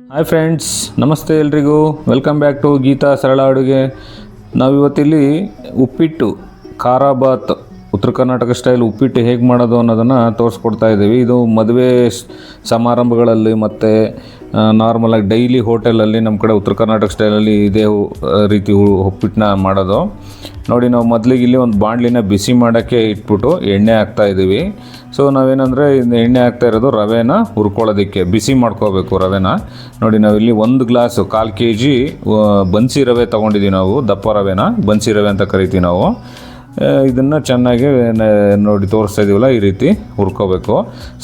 Hi friends, ನಮಸ್ತೆ ಎಲ್ರಿಗೂ. Welcome back to Geetha ಸರಳ ಅಡುಗೆ. ನಾವಿವತ್ತಿಲ್ಲಿ ಉಪ್ಪಿಟ್ಟು ಖಾರ ಬಾತ್, ಉತ್ತರ ಕರ್ನಾಟಕ ಸ್ಟೈಲ್ ಉಪ್ಪಿಟ್ಟು ಹೇಗೆ ಮಾಡೋದು ಅನ್ನೋದನ್ನು ತೋರಿಸ್ಕೊಡ್ತಾ ಇದ್ದೀವಿ. ಇದು ಮದುವೆ ಸಮಾರಂಭಗಳಲ್ಲಿ ಮತ್ತು ನಾರ್ಮಲಾಗಿ ಡೈಲಿ ಹೋಟೆಲಲ್ಲಿ ನಮ್ಮ ಕಡೆ ಉತ್ತರ ಕರ್ನಾಟಕ ಸ್ಟೈಲಲ್ಲಿ ಇದೇ ರೀತಿ ಉಪ್ಪಿಟ್ಟನ್ನ ಮಾಡೋದು. ನೋಡಿ, ನಾವು ಮೊದಲಿಗೆ ಇಲ್ಲಿ ಒಂದು ಬಾಣಲಿನ ಬಿಸಿ ಮಾಡೋಕ್ಕೆ ಇಟ್ಬಿಟ್ಟು ಎಣ್ಣೆ ಹಾಕ್ತಾಯಿದ್ದೀವಿ. ಸೊ ನಾವೇನಂದರೆ ಎಣ್ಣೆ ಹಾಕ್ತಾ ಇರೋದು ರವೆನ ಹುರ್ಕೊಳ್ಳೋದಕ್ಕೆ, ಬಿಸಿ ಮಾಡ್ಕೋಬೇಕು ರವೆನ. ನೋಡಿ, ನಾವಿಲ್ಲಿ 1 ಗ್ಲಾಸು 1/4 kg ಬನ್ಸಿ ರವೆ ತೊಗೊಂಡಿದ್ದೀವಿ ನಾವು. ದಪ್ಪ ರವೆನ ಬನ್ಸಿ ರವೆ ಅಂತ ಕರಿತೀವಿ ನಾವು. ಇದನ್ನು ಚೆನ್ನಾಗಿ ನೋಡಿ ತೋರಿಸ್ತಾ ಇದ್ದೀವಲ್ಲ, ಈ ರೀತಿ ಹುರ್ಕೋಬೇಕು.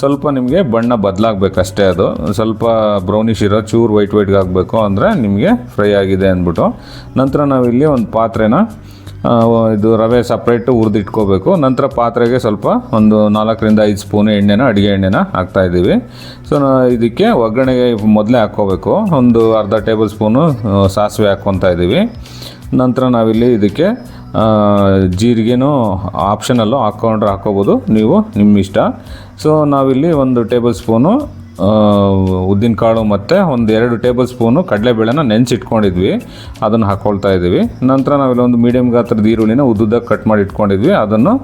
ಸ್ವಲ್ಪ ನಿಮಗೆ ಬಣ್ಣ ಬದಲಾಗಬೇಕು ಅಷ್ಟೇ. ಅದು ಸ್ವಲ್ಪ ಬ್ರೌನಿಶ್ ಇರೋ ಚೂರು ವೈಟ್ಗೆ ಆಗಬೇಕು, ಅಂದರೆ ನಿಮಗೆ ಫ್ರೈ ಆಗಿದೆ ಅಂದ್ಬಿಟ್ಟು. ನಂತರ ನಾವಿಲ್ಲಿ ಒಂದು ಪಾತ್ರೆನ ಇದು ರವೆ ಸಪ್ರೇಟು ಹುರಿದಿಟ್ಕೋಬೇಕು. ನಂತರ ಪಾತ್ರೆಗೆ ಸ್ವಲ್ಪ ಒಂದು 4-5 ಸ್ಪೂನ್ ಎಣ್ಣೆನ, ಅಡುಗೆ ಎಣ್ಣೆನ ಹಾಕ್ತಾಯಿದ್ದೀವಿ. ಸೊ ಇದಕ್ಕೆ ಒಗ್ಗರಣೆಗೆ ಮೊದಲೇ ಹಾಕ್ಕೋಬೇಕು. ಒಂದು ಅರ್ಧ ಟೇಬಲ್ ಸ್ಪೂನು ಸಾಸಿವೆ ಹಾಕ್ಕೊತಾ ಇದ್ದೀವಿ. ನಂತರ ನಾವಿಲ್ಲಿ ಇದಕ್ಕೆ ಜೀರಿಗೆನೂ ಆಪ್ಷನಲ್ಲು ಹಾಕ್ಕೊಂಡ್ರೆ ಹಾಕ್ಕೋಬೋದು, ನೀವು ನಿಮ್ಮ ಇಷ್ಟ. ಸೊ ನಾವಿಲ್ಲಿ 1 ಟೇಬಲ್ ಸ್ಪೂನು ಉದ್ದಿನಕಾಳು ಮತ್ತು 2 ಟೇಬಲ್ ಸ್ಪೂನು ಕಡಲೆಬೇಳೆನ ನೆನೆಸಿಟ್ಕೊಂಡಿದ್ವಿ, ಅದನ್ನು ಹಾಕ್ಕೊಳ್ತಾ ಇದ್ದೀವಿ. ನಂತರ ನಾವಿಲ್ಲಿ ಒಂದು ಮೀಡಿಯಮ್ ಗಾತ್ರದ ಈರುಳ್ಳಿನ ಉದ್ದುದಾಗಿ ಕಟ್ ಮಾಡಿ ಇಟ್ಕೊಂಡಿದ್ವಿ, ಅದನ್ನು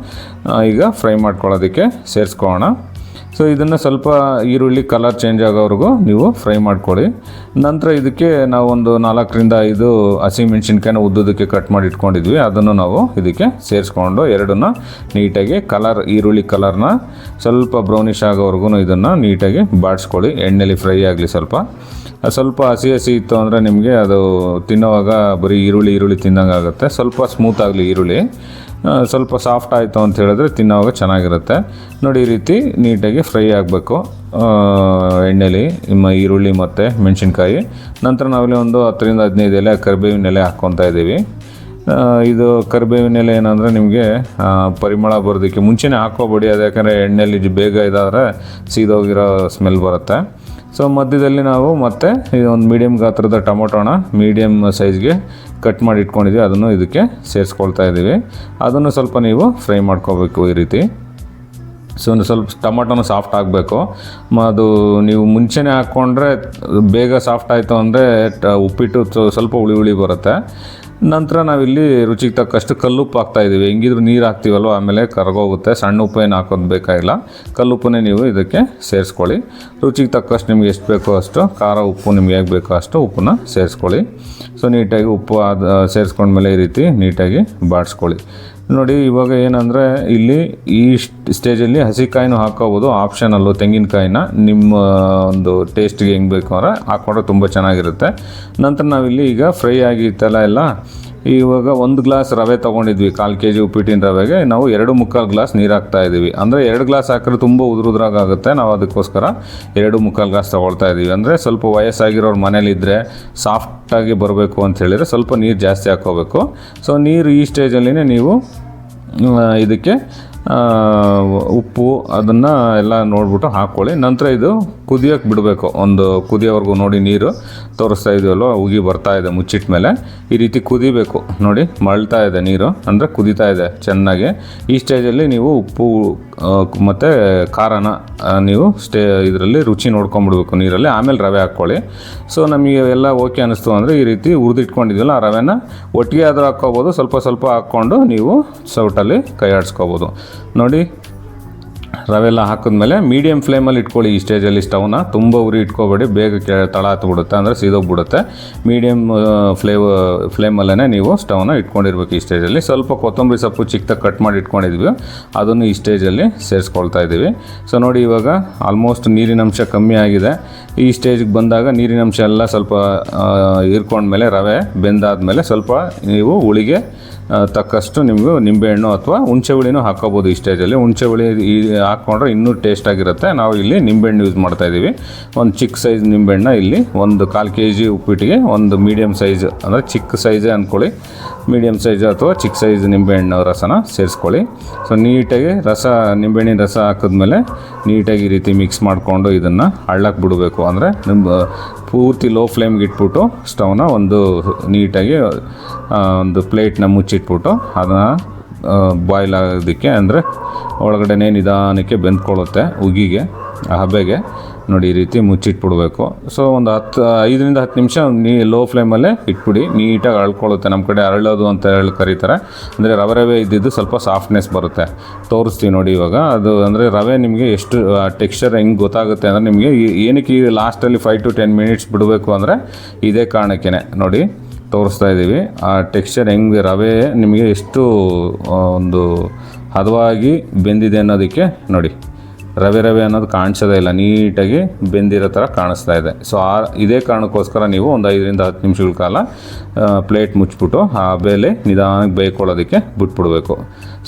ಈಗ ಫ್ರೈ ಮಾಡ್ಕೊಳ್ಳೋದಕ್ಕೆ ಸೇರಿಸ್ಕೊಳ್ಳೋಣ. ಸೊ ಇದನ್ನು ಸ್ವಲ್ಪ ಈರುಳ್ಳಿ ಕಲರ್ ಚೇಂಜ್ ಆಗೋವರೆಗೂ ನೀವು ಫ್ರೈ ಮಾಡ್ಕೊಳ್ಳಿ. ನಂತರ ಇದಕ್ಕೆ ನಾವು ಒಂದು 4-5 ಹಸಿಮೆಣ್ಸಿನ್ಕಾಯಿನ ಉದ್ದುದಕ್ಕೆ ಕಟ್ ಮಾಡಿ ಇಟ್ಕೊಂಡಿದ್ವಿ, ಅದನ್ನು ನಾವು ಇದಕ್ಕೆ ಸೇರಿಸ್ಕೊಂಡು ಎರಡನ್ನ ನೀಟಾಗಿ ಈರುಳ್ಳಿ ಕಲರ್ನ ಸ್ವಲ್ಪ ಬ್ರೌನಿಷ್ ಆಗೋವರೆಗೂ ಇದನ್ನು ನೀಟಾಗಿ ಬಾಡಿಸ್ಕೊಳ್ಳಿ. ಎಣ್ಣೆಲಿ ಫ್ರೈ ಆಗಲಿ. ಸ್ವಲ್ಪ ಹಸಿ ಇತ್ತು ಅಂದರೆ ನಿಮಗೆ ಅದು ತಿನ್ನೋವಾಗ ಬರೀ ಈರುಳ್ಳಿ ತಿನ್ನಂಗೆ ಆಗುತ್ತೆ. ಸ್ವಲ್ಪ ಸ್ಮೂತ್ ಆಗಲಿ ಈರುಳ್ಳಿ. ಸ್ವಲ್ಪ ಸಾಫ್ಟ್ ಆಯಿತು ಅಂತ ಹೇಳಿದ್ರೆ ತಿನ್ನೋವಾಗ ಚೆನ್ನಾಗಿರುತ್ತೆ. ನೋಡಿ, ಈ ರೀತಿ ನೀಟಾಗಿ ಫ್ರೈ ಆಗಬೇಕು ಎಣ್ಣೆಲಿ ನಿಮ್ಮ ಈರುಳ್ಳಿ ಮತ್ತು ಮೆಣಸಿನ್ಕಾಯಿ. ನಂತರ ನಾವಿಲ್ಲಿ ಒಂದು 10-15 ಎಲೆ ಕರಿಬೇವಿನ ಎಲೆ ಹಾಕ್ಕೊತಾ ಇದ್ದೀವಿ. ಇದು ಕರಿಬೇವಿನ ಎಲೆ ಏನಂದರೆ ನಿಮಗೆ ಪರಿಮಳ ಬರೋದಕ್ಕೆ ಮುಂಚೆನೇ ಹಾಕ್ಕೋಬೇಡಿ, ಅದು ಯಾಕಂದರೆ ಎಣ್ಣೆಲಿ ಬೇಗ ಇದಾದರೆ ಸೀದೋಗಿರೋ ಸ್ಮೆಲ್ ಬರುತ್ತೆ. ಸೊ ಮಧ್ಯದಲ್ಲಿ ನಾವು ಮತ್ತೆ ಒಂದು ಮೀಡಿಯಮ್ ಗಾತ್ರದ ಟೊಮೊಟೊನ ಮೀಡಿಯಮ್ ಸೈಜ್ಗೆ ಕಟ್ ಮಾಡಿ ಇಟ್ಕೊಂಡಿದ್ದೀವಿ, ಅದನ್ನು ಇದಕ್ಕೆ ಸೇರಿಸ್ಕೊಳ್ತಾ ಇದ್ದೀವಿ. ಅದನ್ನು ಸ್ವಲ್ಪ ನೀವು ಫ್ರೈ ಮಾಡ್ಕೋಬೇಕು ಈ ರೀತಿ. ಸೊ ಸ್ವಲ್ಪ ಟೊಮೊಟೊನ ಸಾಫ್ಟ್ ಆಗಬೇಕು. ಅದು ನೀವು ಮುಂಚೆನೇ ಹಾಕ್ಕೊಂಡ್ರೆ ಬೇಗ ಸಾಫ್ಟ್ ಆಯಿತು ಅಂದರೆ ಉಪ್ಪಿಟ್ಟು ಸ್ವಲ್ಪ ಹುಳಿ ಬರುತ್ತೆ. ನಂತರ ನಾವಿಲ್ಲಿ ರುಚಿಗೆ ತಕ್ಕಷ್ಟು ಕಲ್ಲುಪ್ಪು ಹಾಕ್ತಾಯಿದ್ದೀವಿ. ಹೆಂಗಿದ್ರು ನೀರು ಹಾಕ್ತೀವಲ್ವ, ಆಮೇಲೆ ಕರಗೋಗುತ್ತೆ. ಸಣ್ಣ ಉಪ್ಪು ಏನು ಹಾಕೋದು ಬೇಕಾಗಿಲ್ಲ, ಕಲ್ಲುಪ್ಪನ್ನೇ ನೀವು ಇದಕ್ಕೆ ಸೇರಿಸ್ಕೊಳ್ಳಿ. ರುಚಿಗೆ ತಕ್ಕಷ್ಟು ನಿಮ್ಗೆ ಎಷ್ಟು ಬೇಕೋ ಅಷ್ಟು ಖಾರ ಉಪ್ಪು ನಿಮ್ಗೆ ಹೇಗೆ ಬೇಕೋ ಅಷ್ಟು ಉಪ್ಪನ್ನ ಸೇರಿಸ್ಕೊಳ್ಳಿ. ಸೊ ನೀಟಾಗಿ ಉಪ್ಪು ಸೇರಿಸ್ಕೊಂಡ್ಮೇಲೆ ಈ ರೀತಿ ನೀಟಾಗಿ ಬಾಡಿಸ್ಕೊಳ್ಳಿ. ನೋಡಿ, ಇವಾಗ ಏನಂದರೆ ಇಲ್ಲಿ ಈ ಸ್ಟೇಜಲ್ಲಿ ಹಸಿಕಾಯಿನೂ ಹಾಕ್ಕೋಬೋದು, ಆಪ್ಷನಲ್ಲು. ತೆಂಗಿನಕಾಯಿನ ನಿಮ್ಮ ಒಂದು ಟೇಸ್ಟಿಗೆ ಹೆಂಗೆ ಬೇಕು ಅಂದರೆ ಹಾಕ್ಕೊಂಡ್ರೆ ತುಂಬ ಚೆನ್ನಾಗಿರುತ್ತೆ. ನಂತರ ನಾವಿಲ್ಲಿ ಈಗ ಫ್ರೈ ಆಗಿತ್ತಲ್ಲ ಎಲ್ಲ, ಇವಾಗ 1 ಗ್ಲಾಸ್ ರವೆ ತೊಗೊಂಡಿದ್ವಿ. 1/4 kg ಉಪ್ಪಿಟ್ಟಿನ ರವೆಗೆ ನಾವು 2-3/4 ಗ್ಲಾಸ್ ನೀರು ಹಾಕ್ತಾಯಿದ್ದೀವಿ. ಅಂದರೆ 2 ಗ್ಲಾಸ್ ಹಾಕಿದ್ರೆ ತುಂಬ ಉದುರುದ್ರಾಗುತ್ತೆ. ನಾವು ಅದಕ್ಕೋಸ್ಕರ 2-3/4 ಗ್ಲಾಸ್ ತೊಗೊಳ್ತಾ ಇದ್ದೀವಿ. ಅಂದರೆ ಸ್ವಲ್ಪ ವಯಸ್ಸಾಗಿರೋರು ಮನೇಲಿದ್ದರೆ ಸಾಫ್ಟಾಗಿ ಬರಬೇಕು ಅಂತ ಹೇಳಿದರೆ ಸ್ವಲ್ಪ ನೀರು ಜಾಸ್ತಿ ಹಾಕ್ಕೋಬೇಕು. ಸೊ ನೀರು ಈ ಸ್ಟೇಜಲ್ಲಿನೇ ನೀವು ಇದಕ್ಕೆ ಉಪ್ಪು ಅದನ್ನು ಎಲ್ಲ ನೋಡಿಬಿಟ್ಟು ಹಾಕ್ಕೊಳ್ಳಿ. ನಂತರ ಇದು ಕುದಿಯೋಕ್ಕೆ ಬಿಡಬೇಕು. ಒಂದು ಕುದಿಯೋವರೆಗೂ ನೋಡಿ, ನೀರು ತೋರಿಸ್ತಾ ಇದೆಯಲ್ವ, ಉಗಿ ಬರ್ತಾ ಇದೆ ಮುಚ್ಚಿಟ್ಟ ಮೇಲೆ. ಈ ರೀತಿ ಕುದಿಬೇಕು. ನೋಡಿ, ಮಳ್ತಾ ಇದೆ ನೀರು, ಅಂದರೆ ಕುದೀತಾ ಇದೆ ಚೆನ್ನಾಗಿ. ಈ ಸ್ಟೇಜಲ್ಲಿ ನೀವು ಉಪ್ಪು ಮತ್ತು ಖಾರನ ನೀವು ಇದರಲ್ಲಿ ರುಚಿ ನೋಡ್ಕೊಂಬಿಡ್ಬೇಕು ನೀರಲ್ಲಿ. ಆಮೇಲೆ ರವೆ ಹಾಕ್ಕೊಳ್ಳಿ. ಸೊ ನಮಗೆ ಎಲ್ಲ ಓಕೆ ಅನ್ನಿಸ್ತು ಅಂದರೆ ಈ ರೀತಿ ಹುರಿದಿಟ್ಕೊಂಡಿದ್ವಲ್ಲ ಆ ರವೆನ ಒಟ್ಟಿಗೆ ಆದರೂ ಹಾಕ್ಕೋಬೋದು, ಸ್ವಲ್ಪ ಹಾಕ್ಕೊಂಡು ನೀವು ಸೌಟಲ್ಲಿ ಕೈ ಆಡಿಸ್ಕೋಬೋದು. ನೋಡಿ, ರವೆ ಎಲ್ಲ ಹಾಕಿದ್ಮೇಲೆ ಮೀಡಿಯಮ್ ಫ್ಲೇಮಲ್ಲಿ ಇಟ್ಕೊಳ್ಳಿ ಈ ಸ್ಟೇಜಲ್ಲಿ. ಸ್ಟವ್ನ ತುಂಬ ಉರಿ ಇಟ್ಕೋಬೇಡಿ, ಬೇಗ ತಳ ಹತ್ಬಿಡುತ್ತೆ, ಅಂದರೆ ಸೀದೋಗ್ಬಿಡುತ್ತೆ. ಮೀಡಿಯಮ್ ಫ್ಲೇಮಲ್ಲೇ ನೀವು ಸ್ಟವ್ನ ಇಟ್ಕೊಂಡಿರ್ಬೇಕು ಈ ಸ್ಟೇಜಲ್ಲಿ. ಸ್ವಲ್ಪ ಕೊತ್ತಂಬರಿ ಸೊಪ್ಪು ಚಿಕ್ಕದಾಗಿ ಕಟ್ ಮಾಡಿ ಇಟ್ಕೊಂಡಿದ್ವಿ, ಅದನ್ನು ಈ ಸ್ಟೇಜಲ್ಲಿ ಸೇರಿಸ್ಕೊಳ್ತಾ ಇದ್ದೀವಿ. ಸೊ ನೋಡಿ, ಇವಾಗ ಆಲ್ಮೋಸ್ಟ್ ನೀರಿನಂಶ ಕಮ್ಮಿ ಆಗಿದೆ. ಈ ಸ್ಟೇಜಿಗೆ ಬಂದಾಗ ನೀರಿನಂಶ ಎಲ್ಲ ಸ್ವಲ್ಪ ಹೀರ್ಕೊಂಡ್ಮೇಲೆ, ರವೆ ಬೆಂದಾದಮೇಲೆ ಸ್ವಲ್ಪ ನೀವು ಹುಳಿಗೆ ತಕ್ಕಷ್ಟು ನಿಮಗೂ ನಿಂಬೆಹಣ್ಣು ಅಥವಾ ಹುಣಸೆ ಹುಳಿನೂ ಹಾಕ್ಕೋಬೋದು ಈ ಸ್ಟೇಜಲ್ಲಿ. ಹುಣಸೆ ಹುಳಿ ಹಾಕ್ಕೊಂಡ್ರೆ ಇನ್ನೂ ಟೇಸ್ಟಾಗಿರುತ್ತೆ. ನಾವು ಇಲ್ಲಿ ನಿಂಬೆಹಣ್ಣು ಯೂಸ್ ಮಾಡ್ತಾಯಿದ್ದೀವಿ. ಒಂದು ಚಿಕ್ಕ ಸೈಜ್ ನಿಂಬೆಹಣ್ಣ ಇಲ್ಲಿ 1/4 kg ಉಪ್ಪಿಟ್ಟಿಗೆ ಒಂದು ಮೀಡಿಯಮ್ ಸೈಜ್, ಅಂದರೆ ಚಿಕ್ಕ ಸೈಜೇ ಅಂದ್ಕೊಳ್ಳಿ, ಮೀಡಿಯಮ್ ಸೈಜ್ ಅಥವಾ ಚಿಕ್ಕ ಸೈಜ್ ನಿಂಬೆಹಣ್ಣು ರಸನ ಸೇರಿಸ್ಕೊಳ್ಳಿ. ಸೊ ನೀಟಾಗಿ ನಿಂಬೆಹಣ್ಣಿನ ರಸ ಹಾಕಿದ್ಮೇಲೆ ನೀಟಾಗಿ ಈ ರೀತಿ ಮಿಕ್ಸ್ ಮಾಡಿಕೊಂಡು ಇದನ್ನು ಹಳ್ಳಕ್ಕೆ ಬಿಡಬೇಕು. ಅಂದರೆ ನಿಮ್ಮ ಪೂರ್ತಿ ಲೋ ಫ್ಲೇಮ್ಗೆ ಇಟ್ಬಿಟ್ಟು ಸ್ಟವ್ನ ನೀಟಾಗಿ ಒಂದು ಪ್ಲೇಟ್ನ ಮುಚ್ಚಿಟ್ಬಿಟ್ಟು ಅದನ್ನು ಬಾಯ್ಲ್ ಆಗೋದಕ್ಕೆ, ಅಂದರೆ ಒಳಗಡೆ ನಿಧಾನಕ್ಕೆ ಬೆಂದ್ಕೊಳ್ಳುತ್ತೆ ಉಗಿಗೆ, ಹಬೆಗೆ. ನೋಡಿ ಈ ರೀತಿ ಮುಚ್ಚಿಟ್ಬಿಡ್ಬೇಕು. ಸೊ ಒಂದು 5-10 ನಿಮಿಷ ಲೋ ಫ್ಲೇಮಲ್ಲೇ ಇಟ್ಬಿಡಿ. ನೀಟಾಗಿ ಅಳ್ಕೊಳ್ಳುತ್ತೆ. ನಮ್ಮ ಕಡೆ ಅರಳೋದು ಅಂತ ಹೇಳಿ ಕರೀತಾರೆ. ಅಂದರೆ ರವೆ ಇದ್ದಿದ್ದು ಸ್ವಲ್ಪ ಸಾಫ್ಟ್ನೆಸ್ ಬರುತ್ತೆ. ತೋರಿಸ್ತೀವಿ ನೋಡಿ ಇವಾಗ. ಅದು ಅಂದರೆ ರವೆ ನಿಮಗೆ ಎಷ್ಟು ಟೆಕ್ಸ್ಚರ್ ಹೆಂಗೆ ಗೊತ್ತಾಗುತ್ತೆ ಅಂದರೆ ನಿಮಗೆ ಏನಕ್ಕೆ ಈ ಲಾಸ್ಟಲ್ಲಿ 5 to 10 ಮಿನಿಟ್ಸ್ ಬಿಡಬೇಕು ಅಂದರೆ ಇದೇ ಕಾರಣಕ್ಕೇ ನೋಡಿ ತೋರಿಸ್ತಾ ಇದ್ದೀವಿ. ಆ ಟೆಕ್ಸ್ಚರ್ ಹೆಂಗೆ ರವೆ ನಿಮಗೆ ಎಷ್ಟು ಒಂದು ಹದವಾಗಿ ಬೆಂದಿದೆ ಅನ್ನೋದಕ್ಕೆ ನೋಡಿ. ರವೆ ಅನ್ನೋದು ಕಾಣಿಸೋದೇ ಇಲ್ಲ, ನೀಟಾಗಿ ಬೆಂದಿರೋ ಥರ ಕಾಣಿಸ್ತಾ ಇದೆ. ಸೊ ಇದೇ ಕಾರಣಕ್ಕೋಸ್ಕರ ನೀವು ಒಂದು 5-10 ನಿಮಿಷಗಳ ಕಾಲ ಪ್ಲೇಟ್ ಮುಚ್ಚಿಬಿಟ್ಟು ಆ ಬೇಲೆ ನಿಧಾನಕ್ಕೆ ಬೇಯ್ಕೊಳ್ಳೋದಕ್ಕೆ ಬಿಟ್ಬಿಡ್ಬೇಕು.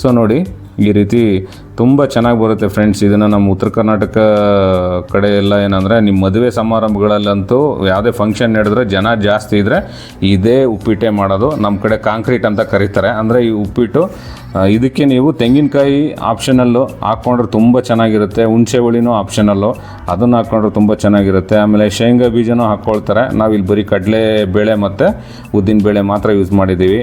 ಸೊ ನೋಡಿ ಈ ರೀತಿ ತುಂಬ ಚೆನ್ನಾಗಿ ಬರುತ್ತೆ ಫ್ರೆಂಡ್ಸ್. ಇದನ್ನು ನಮ್ಮ ಉತ್ತರ ಕರ್ನಾಟಕ ಕಡೆ ಎಲ್ಲ ಏನಂದರೆ ನಿಮ್ಮ ಮದುವೆ ಸಮಾರಂಭಗಳಲ್ಲಂತೂ ಯಾವುದೇ ಫಂಕ್ಷನ್ ನಡೆದ್ರೆ ಜನ ಜಾಸ್ತಿ ಇದ್ದರೆ ಇದೇ ಉಪ್ಪಿಟ್ಟೆ ಮಾಡೋದು. ನಮ್ಮ ಕಡೆ ಕಾಂಕ್ರೀಟ್ ಅಂತ ಕರೀತಾರೆ. ಅಂದರೆ ಈ ಉಪ್ಪಿಟ್ಟು ಇದಕ್ಕೆ ನೀವು ತೆಂಗಿನಕಾಯಿ ಆಪ್ಷನಲ್ಲು ಹಾಕ್ಕೊಂಡ್ರೆ ತುಂಬ ಚೆನ್ನಾಗಿರುತ್ತೆ. ಹುಣಸೆ ಹುಳಿನೂ ಆಪ್ಷನಲ್ಲು, ಅದನ್ನು ಹಾಕ್ಕೊಂಡ್ರೆ ತುಂಬ ಚೆನ್ನಾಗಿರುತ್ತೆ. ಆಮೇಲೆ ಶೇಂಗಾ ಬೀಜನೂ ಹಾಕ್ಕೊಳ್ತಾರೆ. ನಾವಿಲ್ಲಿ ಬರೀ ಕಡಲೆ ಬೇಳೆ ಮತ್ತು ಉದ್ದಿನ ಬೇಳೆ ಮಾತ್ರ ಯೂಸ್ ಮಾಡಿದ್ದೀವಿ.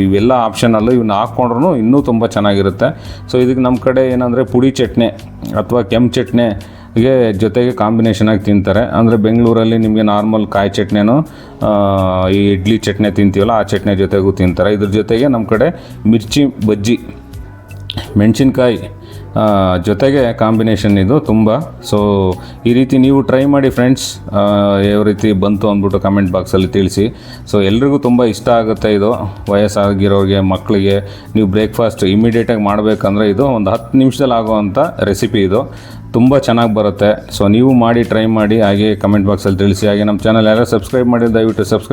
ಇವೆಲ್ಲ ಆಪ್ಷನಲ್ಲು, ಇವನ್ನ ಹಾಕ್ಕೊಂಡ್ರೂ ಇನ್ನೂ ತುಂಬ ಚೆನ್ನಾಗಿರುತ್ತೆ. ಸೊ ಇದಕ್ಕೆ ನಮ್ಮ ಕಡೆ ಏನಂದರೆ ಪುಡಿ ಚಟ್ನಿ ಅಥವಾ ಕೆಂಪು ಚಟ್ನಿಗೆ ಜೊತೆಗೆ ಕಾಂಬಿನೇಷನಾಗಿ ತಿಂತಾರೆ. ಅಂದರೆ ಬೆಂಗಳೂರಲ್ಲಿ ನಿಮಗೆ ನಾರ್ಮಲ್ ಕಾಯಿ ಚಟ್ನಿನೂ ಈ ಇಡ್ಲಿ ಚಟ್ನಿ ತಿಂತೀವಲ್ಲ ಆ ಚಟ್ನಿ ಜೊತೆಗೂ ತಿಂತಾರೆ. ಇದ್ರ ಜೊತೆಗೆ ನಮ್ಮ ಕಡೆ ಮಿರ್ಚಿ ಬಜ್ಜಿ, ಮೆಣಸಿನ್ಕಾಯಿ ಜೊತೆಗೆ ಕಾಂಬಿನೇಷನ್ ಇದು ತುಂಬ. ಸೊ ಈ ರೀತಿ ನೀವು ಟ್ರೈ ಮಾಡಿ ಫ್ರೆಂಡ್ಸ್. ಯಾವ ರೀತಿ ಬಂತು ಅಂದ್ಬಿಟ್ಟು ಕಮೆಂಟ್ ಬಾಕ್ಸಲ್ಲಿ ತಿಳಿಸಿ. ಸೊ ಎಲ್ರಿಗೂ ತುಂಬ ಇಷ್ಟ ಆಗುತ್ತೆ ಇದು. ವಯಸ್ಸಾಗಿರೋರಿಗೆ, ಮಕ್ಕಳಿಗೆ ನೀವು ಬ್ರೇಕ್ಫಾಸ್ಟ್ ಇಮಿಡಿಯೇಟಾಗಿ ಮಾಡಬೇಕಂದ್ರೆ ಇದು ಒಂದು 10 ನಿಮಿಷದಲ್ಲಿ ಆಗೋವಂಥ ರೆಸಿಪಿ ಇದು. ತುಂಬ ಚೆನ್ನಾಗಿ ಬರುತ್ತೆ. ಸೊ ನೀವು ಮಾಡಿ ಟ್ರೈ ಮಾಡಿ, ಹಾಗೆ ಕಮೆಂಟ್ ಬಾಕ್ಸಲ್ಲಿ ತಿಳಿಸಿ. ಹಾಗೆ ನಮ್ಮ ಚಾನಲ್ ಯಾರು ಸಬ್ಸ್ಕ್ರೈಬ್ ಮಾಡಿ ದಯವಿಟ್ಟು ಸಬ್ಸ್ಕ್ರೈಬ್